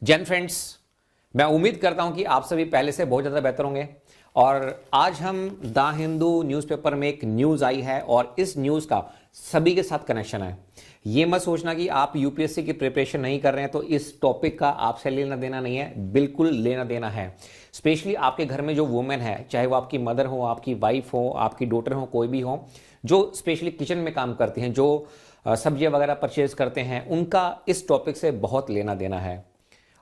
Jain friends, मैं उम्मीद करता हूं कि आप सभी पहले से बहुत ज़्यादा बेहतर होंगे। और आज हम द हिंदू न्यूज़पेपर में एक न्यूज़ आई है और इस न्यूज़ का सभी के साथ कनेक्शन है। ये मत सोचना कि आप यूपीएससी की प्रिपरेशन नहीं कर रहे हैं तो इस टॉपिक का आपसे लेना देना नहीं है, बिल्कुल लेना देना है। स्पेशली आपके घर में जो वुमेन है, चाहे वो आपकी मदर हो, आपकी वाइफ हो, आपकी डॉटर हो, कोई भी हो, जो स्पेशली किचन में काम करती हैं, जो सब्जियां वगैरह परचेज करते हैं, उनका इस टॉपिक से बहुत लेना देना है।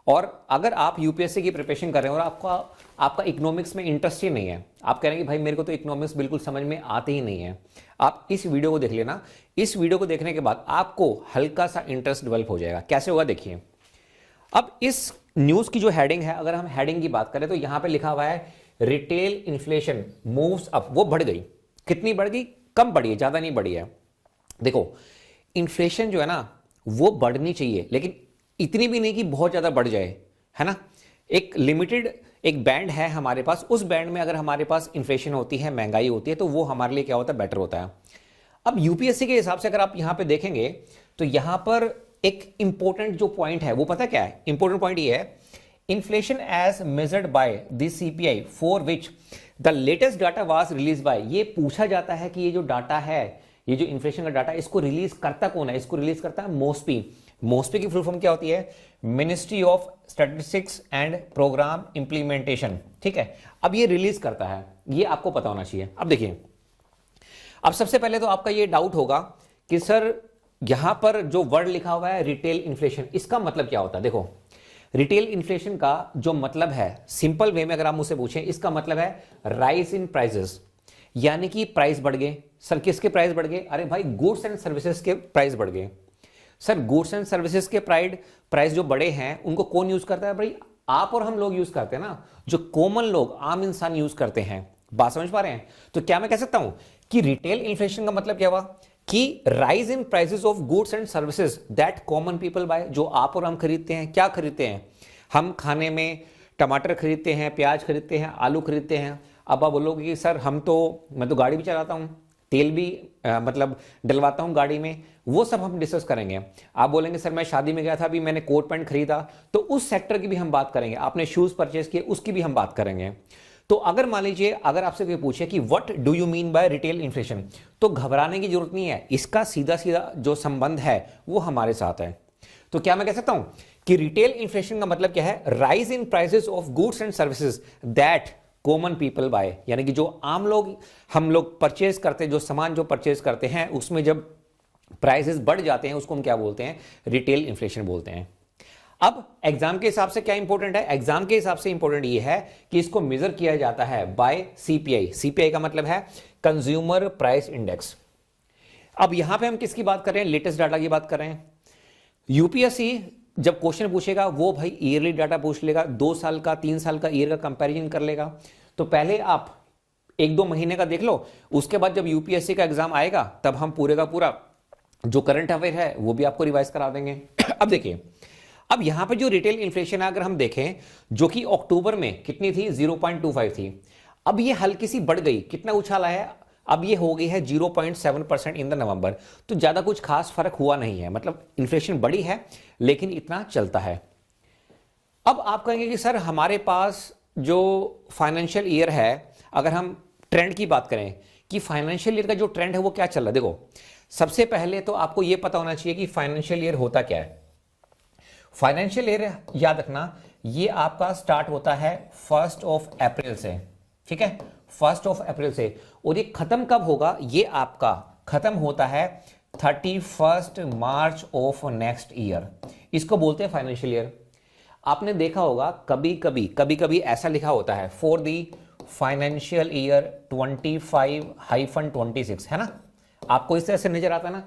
और अगर आप यूपीएससी की प्रिपरेशन कर रहे हैं और आपका इकोनॉमिक्स में इंटरेस्ट ही नहीं है, आप कह रहे हैं कि भाई मेरे को तो इकोनॉमिक्स बिल्कुल समझ में आते ही नहीं है, आप इस वीडियो को देख लेना। इस वीडियो को देखने के बाद आपको हल्का सा इंटरेस्ट डेवलप हो जाएगा। कैसे होगा देखिए। अब इस न्यूज की जो हेडिंग है, अगर हम हेडिंग की बात करें तो यहां पे लिखा हुआ है रिटेल इन्फ्लेशन मूव्स अप। वो बढ़ गई। कितनी बढ़ गई? कम बढ़ी है, ज्यादा नहीं बढ़ी है। देखो, इन्फ्लेशन जो है ना वो बढ़नी चाहिए, लेकिन इतनी भी नहीं कि बहुत ज्यादा बढ़ जाए, है ना। एक लिमिटेड एक बैंड है हमारे पास, उस बैंड में अगर हमारे पास इन्फ्लेशन होती है, महंगाई होती है, तो वो हमारे लिए क्या होता है, बेटर होता है। अब यूपीएससी के हिसाब से अगर आप यहां पे देखेंगे तो यहां पर एक इंपॉर्टेंट जो पॉइंट है वो पता क्या है? इंपॉर्टेंट पॉइंट ये है, inflation as measured by the CPI for which the latest data was release by. ये पूछा जाता है कि ये जो डाटा है, ये जो इन्फ्लेशन का डाटा, इसको रिलीज करता कौन है? इसको रिलीज करता है मोस्पी। मोस्पी की फुल फॉर्म क्या होती है? Ministry of statistics and programme implementation. ठीक है, अब ये रिलीज करता है, ये आपको पता होना चाहिए। अब देखिए, अब सबसे पहले तो आपका ये डाउट होगा कि सर यहां पर जो वर्ड लिखा हुआ है रिटेल इन्फ्लेशन, इसका मतलब क्या होता है? देखो, रिटेल इन्फ्लेशन का जो मतलब है, सिंपल वे में अगर आप मुझसे पूछें, इसका मतलब है राइज इन प्राइसेस, यानी कि प्राइस बढ़ गए। सर किसके प्राइस बढ़ गए? अरे भाई, गुड्स एंड सर्विसेज के प्राइस बढ़ गए। सर गुड्स एंड सर्विसेज के प्राइस जो बड़े हैं उनको कौन यूज करता है? भाई आप और हम लोग यूज करते हैं ना, जो कॉमन लोग, आम इंसान यूज करते हैं। बात समझ पा रहे हैं? तो क्या मैं कह सकता हूं कि रिटेल इन्फ्लेशन का मतलब क्या हुआ कि rise in prices of goods and services that common people buy. जो आप और हम खरीदते हैं, क्या खरीदते हैं? हम खाने में टमाटर खरीदते हैं, प्याज खरीदते हैं, आलू खरीदते हैं। अब आप बोलोगे कि सर मैं तो गाड़ी भी चलाता हूं, तेल भी मतलब डलवाता हूं गाड़ी में, वो सब हम डिस्कस करेंगे। आप बोलेंगे सर मैं शादी में गया था, अभी मैंने कोट पैंट खरीदा, तो उस सेक्टर की भी हम बात करेंगे। आपने शूज परचेज किए, उसकी भी हम बात करेंगे। तो अगर मान लीजिए, अगर आपसे कोई पूछे कि what do you mean by retail inflation, तो घबराने की जरूरत नहीं है। इसका सीधा सीधा जो संबंध है वो हमारे साथ है। तो क्या मैं कह सकता हूं कि रिटेल इन्फ्लेशन का मतलब क्या है? Rise in prices of goods and services that common people buy, यानी कि जो आम लोग, हम लोग परचेज करते हैं, जो सामान जो परचेज करते हैं, उसमें जब प्राइसेस बढ़ जाते हैं उसको हम क्या बोलते हैं? रिटेल इन्फ्लेशन बोलते हैं। अब एग्जाम के हिसाब से क्या इंपॉर्टेंट है? एग्जाम के हिसाब से इंपॉर्टेंट ये है कि इसको मेजर किया जाता है बाय सीपीआई। सीपीआई का मतलब है कंज्यूमर प्राइस इंडेक्स। अब यहां पे हम किसकी बात कर रहे हैं? लेटेस्ट डाटा की बात कर रहे हैं। यूपीएससी जब क्वेश्चन पूछेगा वो भाई ईयरली डाटा पूछ लेगा, 2 साल का, 3 साल का ईयर का कंपैरिजन कर लेगा। तो पहले आप 1-2 महीने का देख लो, उसके बाद जब यूपीएससी का एग्जाम आएगा तब हम पूरे का पूरा जो करंट अफेयर है वो भी आपको रिवाइज करा देंगे। अब देखिए, अब यहां पे जो रिटेल इन्फ्लेशन है अगर हम देखें, जो कि अक्टूबर में कितनी थी? 0.25 थी। अब ये हल्की सी बढ़ गई, कितना उछाला है? अब ये हो गई है 0.7% इन द नवंबर। तो ज्यादा कुछ खास फर्क हुआ नहीं है, मतलब इन्फ्लेशन बढ़ी है लेकिन इतना चलता है। अब आप कहेंगे कि सर हमारे पास जो फाइनेंशियल ईयर है, अगर हम ट्रेंड की बात करें कि फाइनेंशियल ईयर का जो ट्रेंड है वो क्या चल रहा है, देखो सबसे पहले तो आपको यह पता होना चाहिए कि फाइनेंशियल ईयर होता क्या है। फाइनेंशियल ईयर याद रखना, ये आपका स्टार्ट होता है 1 अप्रैल से। ठीक है, 1 अप्रैल से, और ये खत्म कब होगा? ये आपका खत्म होता है 31 मार्च ऑफ नेक्स्ट ईयर। इसको बोलते हैं फाइनेंशियल ईयर। आपने देखा होगा कभी कभी ऐसा लिखा होता है फॉर दी फाइनेंशियल ईयर 25-26, है ना। आपको इस तरह से नजर आता है ना।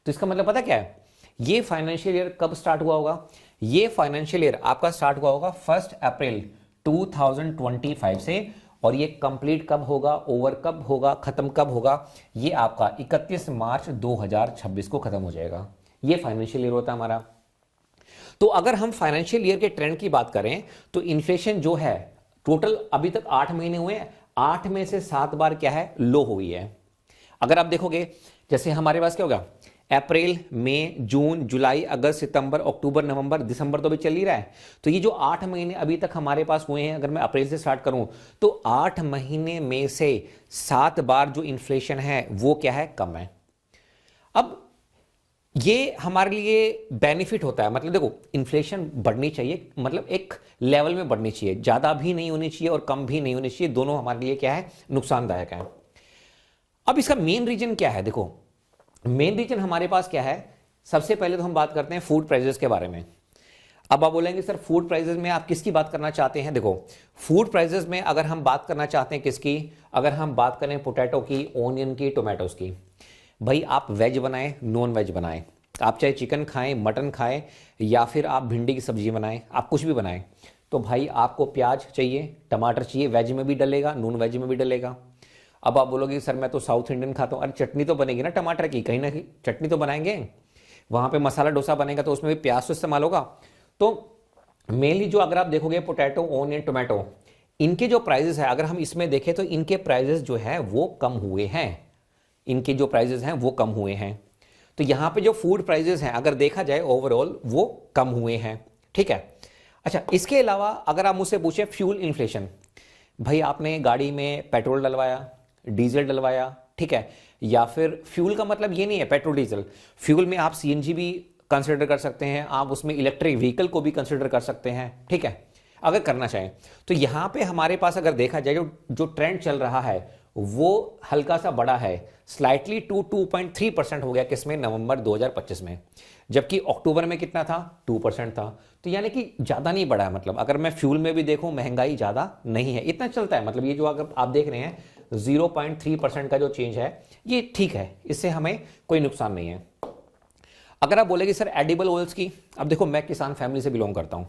तो इसका मतलब पता क्या है? ये फाइनेंशियल ईयर कब स्टार्ट हुआ होगा? ये फाइनेंशियल ईयर आपका स्टार्ट हुआ होगा 1 अप्रैल 2025 से, और ये कंप्लीट कब होगा, ओवर कब होगा, खत्म कब होगा? ये आपका 31 मार्च 2026 को खत्म हो जाएगा। ये फाइनेंशियल ईयर होता है हमारा। तो अगर हम फाइनेंशियल ईयर के ट्रेंड की बात करें तो इन्फ्लेशन जो है टोटल अभी तक 8 महीने हुए हैं, 8 में से 7 बार क्या है? लो हुई है। अगर आप देखोगे, जैसे हमारे पास क्या होगा, अप्रैल, मई, जून, जुलाई, अगस्त, सितंबर, अक्टूबर, नवंबर, दिसंबर तो अभी चल ही रहा है। तो ये जो 8 महीने अभी तक हमारे पास हुए हैं, अगर मैं अप्रैल से स्टार्ट करूं तो 8 महीने में से 7 बार जो इन्फ्लेशन है वो क्या है, कम है। अब ये हमारे लिए बेनिफिट होता है, मतलब देखो इन्फ्लेशन बढ़नी चाहिए, मतलब एक लेवल में बढ़नी चाहिए, ज्यादा भी नहीं होनी चाहिए और कम भी नहीं होनी चाहिए, दोनों हमारे लिए क्या है, नुकसानदायक है। अब इसका मेन रीजन क्या है, देखो मेन रीजन हमारे पास क्या है, सबसे पहले तो हम बात करते हैं फूड प्राइसेस के बारे में। अब आप बोलेंगे सर फूड प्राइसेस में आप किसकी बात करना चाहते हैं, देखो फूड प्राइसेस में अगर हम बात करना चाहते हैं किसकी, अगर हम बात करें पोटैटो की, ओनियन की, टोमेटोज की, भाई आप वेज बनाएं, नॉन वेज बनाएं, आप चाहे चिकन खाएं, मटन खाएं, या फिर आप भिंडी की सब्जी बनाएं, आप कुछ भी बनाएं, तो भाई आपको प्याज चाहिए, टमाटर चाहिए, वेज में भी डलेगा, नॉन वेज में भी डलेगा। अब आप बोलोगे सर मैं तो साउथ इंडियन खाता हूं, अरे चटनी तो बनेगी ना टमाटर की, कहीं ना कहीं चटनी तो बनाएंगे, वहां पे मसाला डोसा बनेगा तो उसमें भी प्याज तो इस्तेमाल होगा। तो मेनली जो अगर आप देखोगे पोटैटो, ओनियन, टोमेटो, इनके जो प्राइजेस है अगर हम इसमें देखें तो इनके प्राइजेस जो है वो कम हुए हैं, इनके जो प्राइजेस हैं वो कम हुए हैं। तो यहां पे जो फूड प्राइजेस हैं अगर देखा जाए ओवरऑल वो कम हुए हैं, ठीक है। अच्छा, इसके अलावा अगर आप मुझसे पूछे फ्यूल इन्फ्लेशन, भाई आपने गाड़ी में पेट्रोल डलवाया, डीजल डलवाया, ठीक है, या फिर फ्यूल का मतलब ये नहीं है पेट्रोल डीजल, फ्यूल में आप सीएनजी भी कंसिडर कर सकते हैं, आप उसमें इलेक्ट्रिक व्हीकल को भी कंसिडर कर सकते हैं, ठीक है, अगर करना चाहें। तो यहां पे हमारे पास अगर देखा जाए जो ट्रेंड चल रहा है वो हल्का सा बड़ा है, स्लाइटली 2.3% हो गया किसमें, नवंबर 2025 में, जबकि अक्टूबर में कितना था, 2% था। तो यानी कि ज्यादा नहीं बढ़ा है, मतलब अगर मैं फ्यूल में भी देखूं महंगाई ज्यादा नहीं है, इतना चलता है, मतलब ये जो अगर आप देख रहे हैं 0.3% का जो चेंज है ये ठीक है, इससे हमें कोई नुकसान नहीं है। अगर आप बोलेगे सर एडिबल ऑयल्स की, अब देखो मैं किसान फैमिली से बिलोंग करता हूं,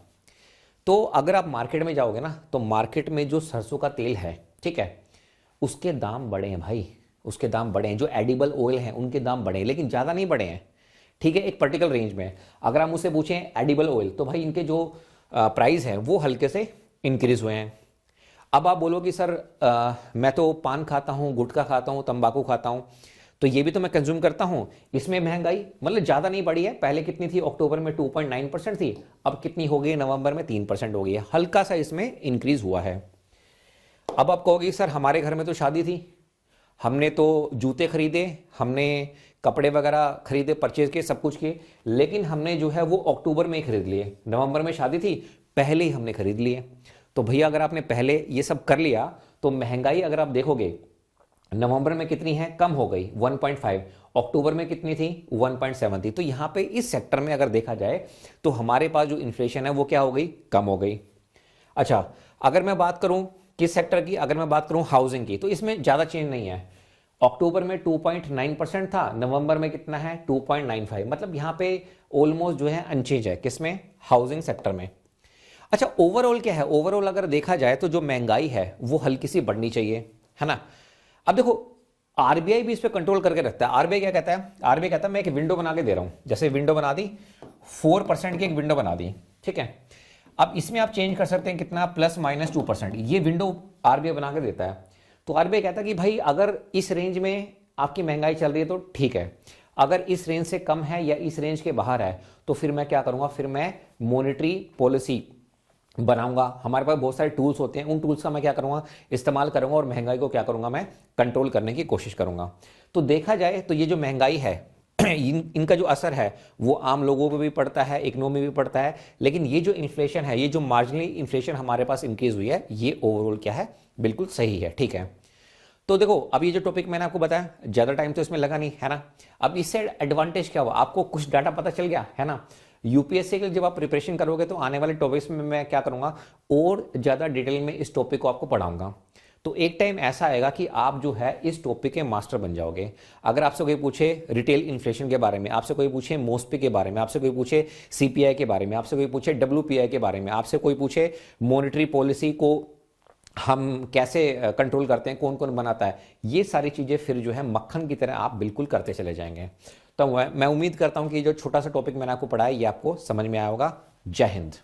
तो अगर आप मार्केट में जाओगे ना तो मार्केट में जो सरसों का तेल है, ठीक है, उसके दाम बढ़े हैं भाई, उसके दाम बढ़े हैं, जो एडिबल ऑयल हैं उनके दाम बढ़े हैं, लेकिन ज़्यादा नहीं बढ़े हैं, ठीक है, एक पर्टिकुलर रेंज में। अगर आप मुझसे पूछें एडिबल ऑयल तो भाई इनके जो प्राइस है वो हल्के से इंक्रीज हुए हैं। अब आप बोलो कि सर मैं तो पान खाता हूँ, गुटखा खाता हूँ, तंबाकू खाता हूँ, तो ये भी तो मैं कंज्यूम करता हूं, इसमें महंगाई मतलब ज्यादा नहीं बढ़ी है, पहले कितनी थी, अक्टूबर में 2.9% थी, अब कितनी हो गई, नवंबर में 3% हो गई है, हल्का सा इसमें इंक्रीज हुआ है। अब आप कहोगे सर हमारे घर में तो शादी थी, हमने तो जूते खरीदे, हमने कपड़े वगैरह खरीदे, परचेज किए, सब कुछ किए, लेकिन हमने जो है वो अक्टूबर में ही खरीद लिए, नवंबर में शादी थी, पहले ही हमने खरीद लिए। तो भैया अगर आपने पहले ये सब कर लिया तो महंगाई अगर आप देखोगे नवंबर में कितनी है, कम हो गई 1.5, अक्टूबर में कितनी थी, 1.7 थी। तो यहां पे इस सेक्टर में अगर देखा जाए तो हमारे पास जो इन्फ्लेशन है वो क्या हो गई, कम हो गई। अच्छा, अगर मैं बात करूं किस सेक्टर की, अगर मैं बात करूं हाउसिंग की, तो इसमें ज्यादा चेंज नहीं है, अक्टूबर में 2.9% था, नवंबर में कितना है 2.95, मतलब यहां पे ऑलमोस्ट जो है अनचेंज है, किसमें, हाउसिंग सेक्टर में। अच्छा, ओवरऑल क्या है, ओवरऑल अगर देखा जाए तो जो महंगाई है वो हल्की सी बढ़नी चाहिए, है ना। अब देखो आरबीआई भी इस पे कंट्रोल करके रखता है। आरबीआई क्या कहता है, आरबीआई कहता है मैं एक विंडो बना के दे रहा हूं, जैसे विंडो बना दी 4% की एक विंडो बना दी, ठीक है, अब इसमें आप चेंज कर सकते हैं कितना, ±2%, ये विंडो आरबीआई बना के देता है। तो आरबीआई कहता है कि भाई अगर इस रेंज में आपकी महंगाई चल रही है तो ठीक है, अगर इस रेंज से कम है या इस रेंज के बाहर है तो फिर मैं क्या करूंगा, फिर मैं मॉनेटरी पॉलिसी बनाऊंगा। हमारे पास बहुत सारे टूल्स होते हैं, उन टूल्स का मैं क्या करूंगा, इस्तेमाल करूंगा और महंगाई को क्या करूंगा, मैं कंट्रोल करने की कोशिश करूंगा। तो देखा जाए तो ये जो महंगाई है इनका जो असर है वो आम लोगों पे भी पड़ता है, इकोनॉमी भी पड़ता है, लेकिन ये जो इन्फ्लेशन है, ये जो मार्जिनली इन्फ्लेशन हमारे पास इंक्रीज हुई है, ये ओवरऑल क्या है, बिल्कुल सही है, ठीक है। तो देखो अब ये जो टॉपिक मैंने आपको बताया, ज्यादा टाइम तो इसमें लगा नहीं, है ना। अब इससे एडवांटेज क्या हुआ, आपको कुछ डाटा पता चल गया, है ना। यूपीएससी के लिए जब आप प्रिपरेशन करोगे तो आने वाले टॉपिक्स में मैं क्या करूंगा, और ज्यादा डिटेल में इस टॉपिक को आपको पढ़ाऊंगा। तो एक टाइम ऐसा आएगा कि आप जो है इस टॉपिक के मास्टर बन जाओगे। अगर आपसे कोई पूछे रिटेल इन्फ्लेशन के बारे में, आपसे कोई पूछे मोस्पी के बारे में, आपसे कोई पूछे सीपीआई के बारे में, आपसे कोई पूछे डब्ल्यूपीआई के बारे में, आपसे कोई पूछे मॉनेटरी पॉलिसी को हम कैसे कंट्रोल करते हैं, कौन कौन बनाता है, ये सारी चीजें फिर जो है मक्खन की तरह आप बिल्कुल करते चले जाएंगे। तो मैं उम्मीद करता हूं कि जो छोटा सा टॉपिक मैंने आपको पढ़ाया ये आपको समझ में आया होगा। जय हिंद।